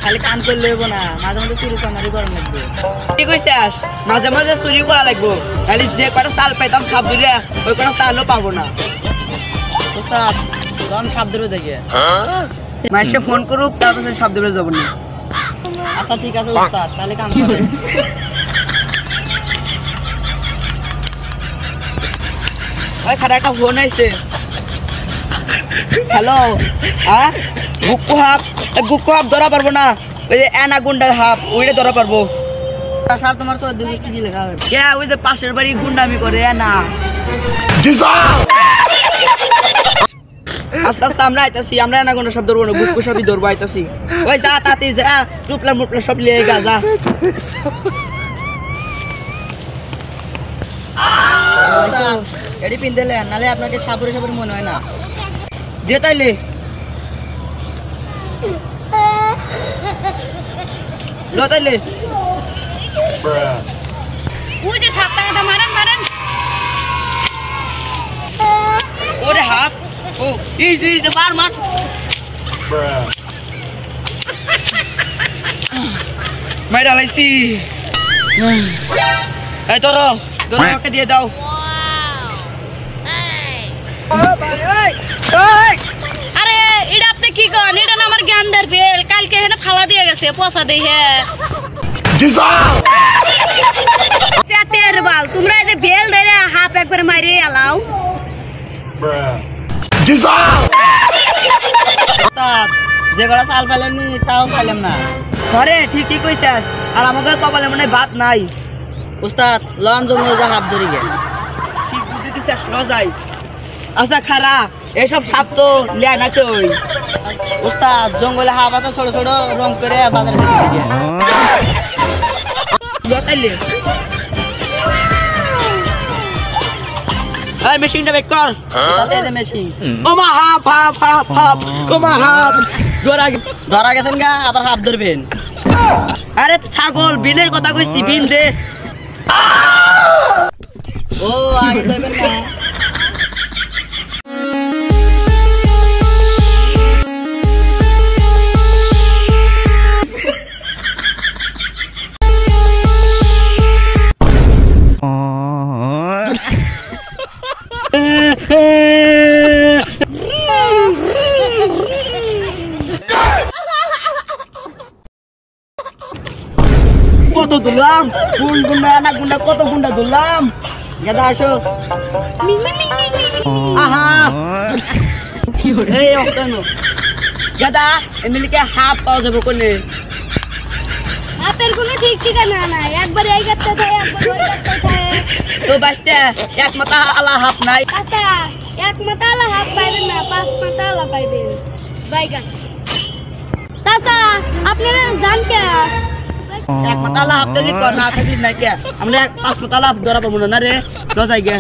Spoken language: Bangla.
খালি কাম করলে হইব না, মাঝে মাঝে চুরি চামারি করা লাগবে। কি কইছিস? মাঝে মাঝে চুরি করা লাগবো, খালি যে কটা চাল পাইতাম সাপ ধরে ওই কটা চালও পাবো না। সাপ ধরে দেখে মাসে ফোন করুক, তারপরে সাপ ধরে যাবো না। আচ্ছা ঠিক আছে উস্তাদ, তাহলে কাম করে। ওই খাটা একটা ফোন আইছে। হ্যালো, হ্যাঁ গুক্কু হাফ ধরা পারবো না, ওই যে এনা গুন্ডার হাফ ওইটা ধরা পারবো। সাহেব তোমার তো কি লেখা হবে? কে ওই যে পাশের বাড়ি গুন্ডামি করে এনা। আস্তে আস্তে আমরা আইতাছি, আমরা এনা গুন্ডা সব ধরবো না, গুক্কু সবই ধরবো আইতাছি। ওই যা তাতে যা, টুপলা মুপলা সব লিয়ে গা যা। এডি পিন দিলে নালে আপনাকে সাবরে সাবরে মনে হয় না দিয়ে তাইলে লো তাইলে ওই যে সাপটাটা মারেন মারেন। ওরে হাফ ও ইজি মার মার মাইরা লাইছি। এই ধরো ধরো ওকে দিয়ে দাও। আরে এটা আপনি কি করেন? এটা না আমার গান্ডার বেল, কালকে এখানে ফালা দিয়ে গেছে পচা দিয়ে। বাল তোমরা এই যে বেল ধরে হাফ একবার মারিয়ে এলাও। যে কটা চাল পাইলামনি তাও খাইলাম না। ঘরে ঠিকই কইছিস, আর আমাকে কপালে মনে ভাত নাই। উস্তাদ লন জমে যা হাফ ধরি গে ঠিক বুদ্ধি দিছিস ল যাই। আচ্ছা খারা এইসব সাপ তো লিয়া না কই উস্তাদ, জঙ্গলে হাফ আছে ছোট ছোট রং করে বাজারে বেচে দিয়ে লটাইলে। এই মেশিনটা বেক কর, এই যে মেশিন। ওমা হাফ হাফ হাফ হাফ ওমা হাফ ধরা গেছেন গা, আবার হাফ ধরবেন। আরে ছাগল বিনের কথা কইছি, বিন দে। ও আগে ধরবেন না। কত ধরলাম, কোন গুন্ডা না গুন্ডা, কত গুন্ডা ধরলাম। গাদা আসো। আহা এই অক্টানো গাদা এমনিকে হাফ পাওয়া যাবে কোনে? হাতের কোনো ঠিক ঠিকানা নাই, একবার এই গাছটা থাকে একবার ওই গাছটা থাকে। তো বাস্তে এক মাথা আলা হাফ নাই। আচ্ছা এক মাথা আলা হাফ পাইবেন না, পাঁচ মাথা আলা পাইবেন। বাইগান চাচা আপনারা জান কে? এক মাথা আলা হাফ দিলি কর না থাকলি না কে? আমরা পাঁচ মাথা আলা হাফ ধরা পাবো না রে, ল যাই গে।